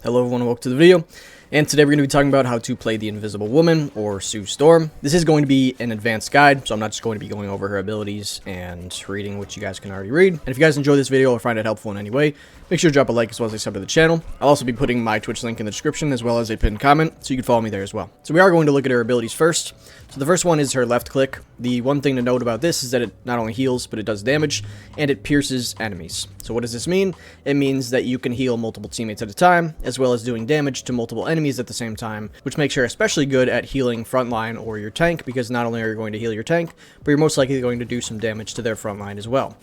Hello everyone, welcome to the video, and today we're going to be talking about how to play the Invisible Woman, or Sue Storm. This is going to be an advanced guide, so I'm not just going to be going over her abilities and reading what you guys can already read. And if you guys enjoy this video or find it helpful in any way, make sure to drop a like as well as a sub to the channel. I'll also be putting my Twitch link in the description as well as a pinned comment, so you can follow me there as well. So we are going to look at her abilities first. So the first one is her left click. The one thing to note about this is that it not only heals, but it does damage, and it pierces enemies. So what does this mean? It means that you can heal multiple teammates at a time, as well as doing damage to multiple enemies at the same time, which makes her especially good at healing frontline or your tank, because not only are you going to heal your tank, but you're most likely going to do some damage to their frontline as well.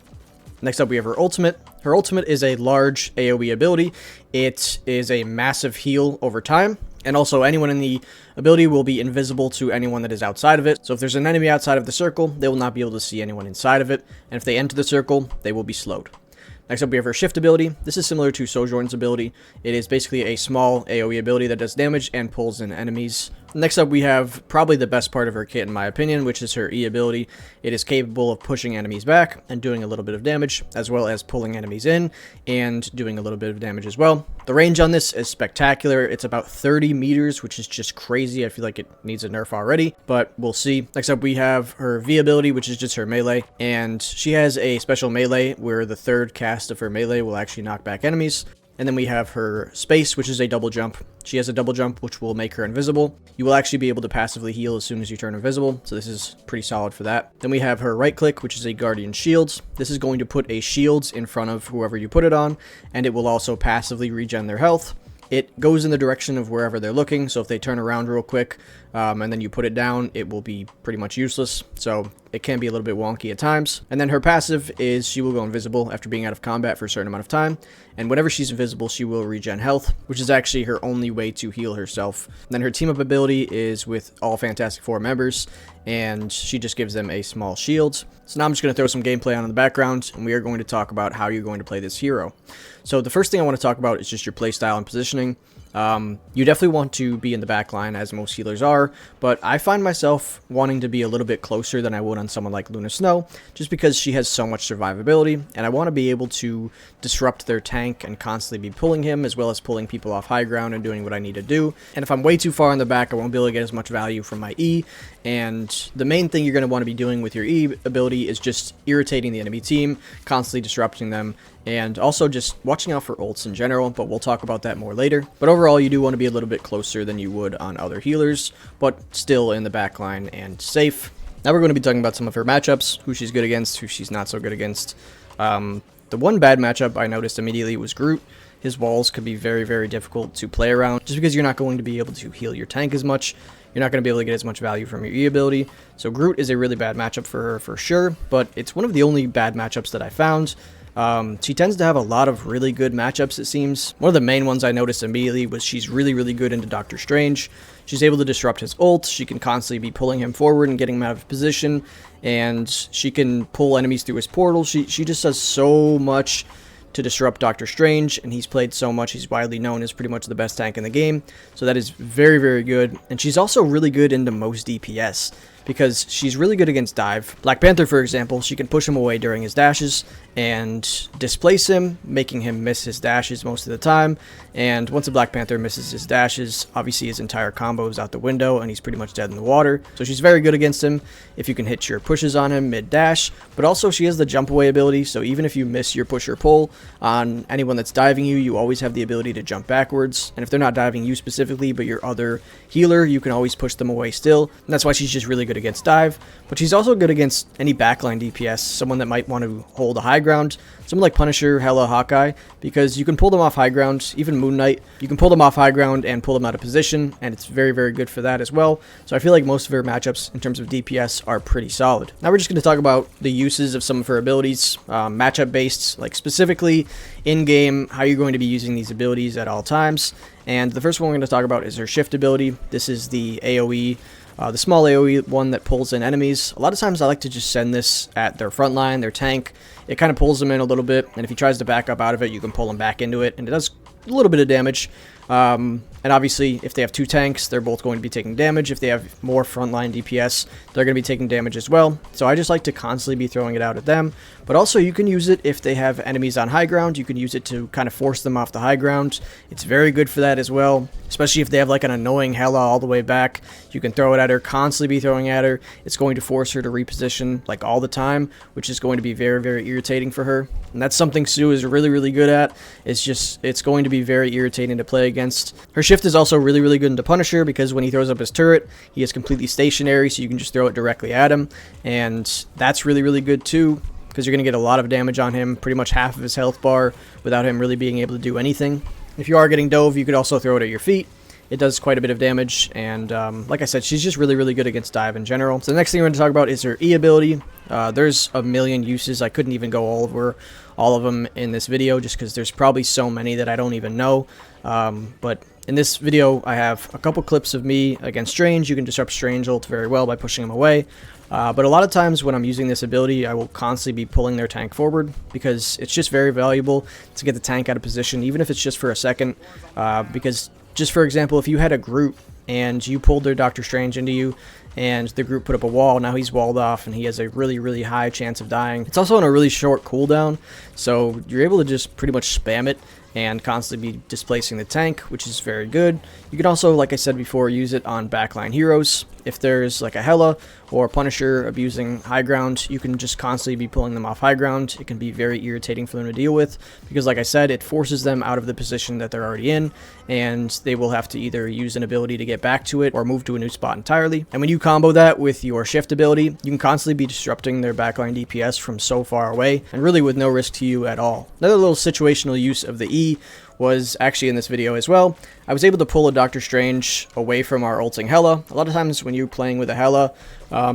Next up, we have her ultimate. Her ultimate is a large AoE ability. It is a massive heal over time, and also anyone in the ability will be invisible to anyone that is outside of it. So if there's an enemy outside of the circle, they will not be able to see anyone inside of it, and if they enter the circle, they will be slowed. Next up, we have her shift ability. This is similar to Sojourn's ability. It is basically a small AoE ability that does damage and pulls in enemies. Next up, we have probably the best part of her kit in my opinion, which is her E ability. It is capable of pushing enemies back and doing a little bit of damage, as well as pulling enemies in and doing a little bit of damage as well. The range on this is spectacular. It's about 30 meters, which is just crazy. I feel like it needs a nerf already, but we'll see. Next up, we have her V ability, which is just her melee, and she has a special melee where the third cast of her melee will actually knock back enemies. And then we have her space, which is a double jump. She has a double jump, which will make her invisible. You will actually be able to passively heal as soon as you turn invisible, so this is pretty solid for that. Then we have her right click, which is a guardian shields. This is going to put a shields in front of whoever you put it on, and it will also passively regen their health. It goes in the direction of wherever they're looking, so if they turn around real quick and then you put it down, it will be pretty much useless, so it can be a little bit wonky at times. And then her passive is she will go invisible after being out of combat for a certain amount of time, and whenever she's invisible, she will regen health, which is actually her only way to heal herself. And then her team up ability is with all Fantastic Four members, and she just gives them a small shield. So now I'm just going to throw some gameplay on in the background, and we are going to talk about how you're going to play this hero. So the first thing I want to talk about is just your playstyle and positioning. You definitely want to be in the back line, as most healers are, but I find myself wanting to be a little bit closer than I would on someone like Luna Snow, just because she has so much survivability, and I want to be able to disrupt their tank and constantly be pulling him, as well as pulling people off high ground and doing what I need to do. And if I'm way too far in the back, I won't be able to get as much value from my E, and the main thing you're going to want to be doing with your E ability is just irritating the enemy team, constantly disrupting them, and also just watching out for ults in general, but we'll talk about that more later. But overall, you do want to be a little bit closer than you would on other healers, but still in the back line and safe. Now we're going to be talking about some of her matchups, who she's good against, who she's not so good against. The one bad matchup I noticed immediately was Groot. His walls could be very, very difficult to play around, just because you're not going to be able to heal your tank as much. You're not going to be able to get as much value from your E ability. So Groot is a really bad matchup for her for sure, but it's one of the only bad matchups that I found. She tends to have a lot of really good matchups, it seems. One of the main ones I noticed immediately was she's really, really good into Doctor Strange. She's able to disrupt his ult. She can constantly be pulling him forward and getting him out of position, and she can pull enemies through his portal. She just does so much to disrupt Doctor Strange, and he's played so much. He's widely known as pretty much the best tank in the game, so that is very, very good. And she's also really good into most DPS, because she's really good against dive. Black Panther, for example, she can push him away during his dashes and displace him, making him miss his dashes most of the time. And once a Black Panther misses his dashes, obviously his entire combo is out the window and he's pretty much dead in the water. So she's very good against him if you can hit your pushes on him mid-dash. But also she has the jump away ability, so even if you miss your push or pull on anyone that's diving you, you always have the ability to jump backwards. And if they're not diving you specifically, but your other healer, you can always push them away still. And that's why she's just really good against dive. But she's also good against any backline DPS, someone that might want to hold a high ground, someone like Punisher, Hela, Hawkeye, because you can pull them off high ground. Even Moon Knight, you can pull them off high ground and pull them out of position, and it's very, very good for that as well. So I feel like most of her matchups in terms of DPS are pretty solid. Now we're just going to talk about the uses of some of her abilities, matchup based, like specifically in game, how you're going to be using these abilities at all times. And the first one we're going to talk about is her shift ability. This is the AoE, the small AoE one that pulls in enemies. A lot of times I like to just send this at their front line, their tank. It kind of pulls them in a little bit, and if he tries to back up out of it, you can pull him back into it, and it does a little bit of damage. And And obviously, if they have 2 tanks, they're both going to be taking damage. If they have more frontline DPS, they're going to be taking damage as well. So I just like to constantly be throwing it out at them. But also, you can use it if they have enemies on high ground. You can use it to kind of force them off the high ground. It's very good for that as well, especially if they have like an annoying Hela all the way back. You can throw it at her, constantly be throwing at her. It's going to force her to reposition like all the time, which is going to be very, very irritating for her. And that's something Sue is really, really good at. It's going to be very irritating to play against. Her shift is also really, really good into Punisher, because when he throws up his turret, he is completely stationary, so you can just throw it directly at him. And that's really, really good too, because you're going to get a lot of damage on him, pretty much half of his health bar, without him really being able to do anything. If you are getting dove, you could also throw it at your feet. It does quite a bit of damage, and like I said, she's just really, really good against dive in general. So the next thing we're going to talk about is her E ability. There's a million uses. I couldn't even go over all of them in this video, just because there's probably so many that I don't even know. But in this video, I have a couple clips of me against Strange. You can disrupt Strange ult very well by pushing him away. But a lot of times when I'm using this ability, I will constantly be pulling their tank forward, because it's just very valuable to get the tank out of position, even if it's just for a second. Because just for example, if you had a group and you pulled their Doctor Strange into you, and the group put up a wall, now he's walled off and he has a really, really high chance of dying. It's also on a really short cooldown, so you're able to just pretty much spam it and constantly be displacing the tank, which is very good. You can also, like I said before, use it on backline heroes. If there's like a Hela or a Punisher abusing high ground, you can just constantly be pulling them off high ground. It can be very irritating for them to deal with, because like I said, it forces them out of the position that they're already in, and they will have to either use an ability to get back to it or move to a new spot entirely. And when you combo that with your shift ability, you can constantly be disrupting their backline DPS from so far away, and really with no risk to you at all. Another little situational use of the E was actually in this video as well. I was able to pull a Doctor Strange away from our ulting Hela. A lot of times when you're playing with a Hela,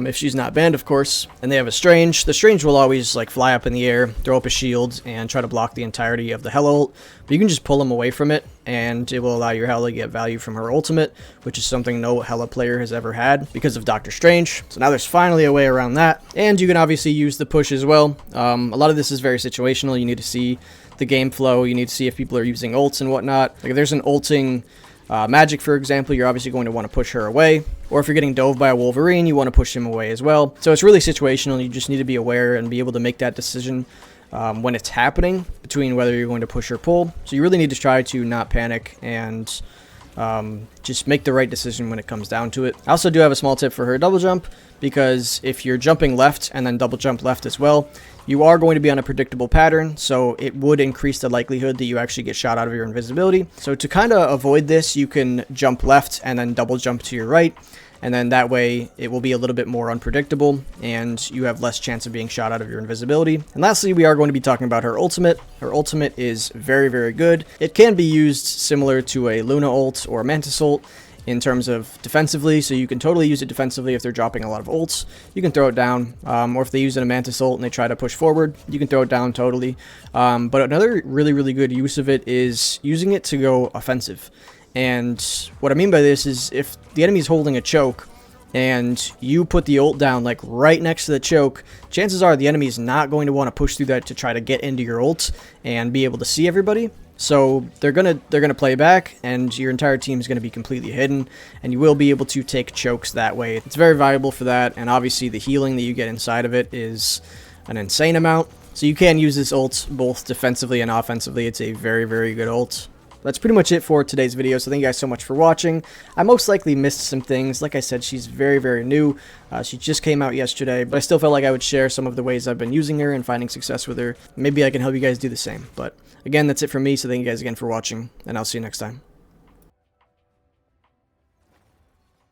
if she's not banned of course, and they have a Strange, the Strange will always like fly up in the air, throw up a shield, and try to block the entirety of the Hela ult. But you can just pull them away from it, and it will allow your Hela to get value from her ultimate, which is something no Hela player has ever had because of Doctor Strange. So now there's finally a way around that. And you can obviously use the push as well. A lot of this is very situational. You need to see the game flow, you need to see if people are using ults and whatnot. Like if there's an ulting Magic, for example, you're obviously going to want to push her away. Or if you're getting dove by a Wolverine, you want to push him away as well. So it's really situational. You just need to be aware and be able to make that decision when it's happening between whether you're going to push or pull. So you really need to try to not panic and just make the right decision when it comes down to it. I also do have a small tip for her double jump, because if you're jumping left and then double jump left as well, you are going to be on a predictable pattern, so it would increase the likelihood that you actually get shot out of your invisibility. So to kind of avoid this, you can jump left and then double jump to your right, and then that way it will be a little bit more unpredictable and you have less chance of being shot out of your invisibility. And lastly, we are going to be talking about her ultimate. Her ultimate is very, very good. It can be used similar to a Luna ult or a Mantis ult in terms of defensively, so you can totally use it defensively if they're dropping a lot of ults. You can throw it down, or if they use it in a Mantis ult and they try to push forward, you can throw it down totally. But another really, really good use of it is using it to go offensive. And what I mean by this is if the enemy is holding a choke and you put the ult down like right next to the choke, chances are the enemy is not going to want to push through that to try to get into your ult and be able to see everybody. So they're gonna play back, and your entire team is gonna be completely hidden, and you will be able to take chokes that way. It's very valuable for that, and obviously the healing that you get inside of it is an insane amount. So you can use this ult both defensively and offensively. It's a very, very good ult. That's pretty much it for today's video, so thank you guys so much for watching. I most likely missed some things. Like I said, she's very, very new. She just came out yesterday, but I still felt like I would share some of the ways I've been using her and finding success with her. Maybe I can help you guys do the same. But again, that's it for me, so thank you guys again for watching, and I'll see you next time.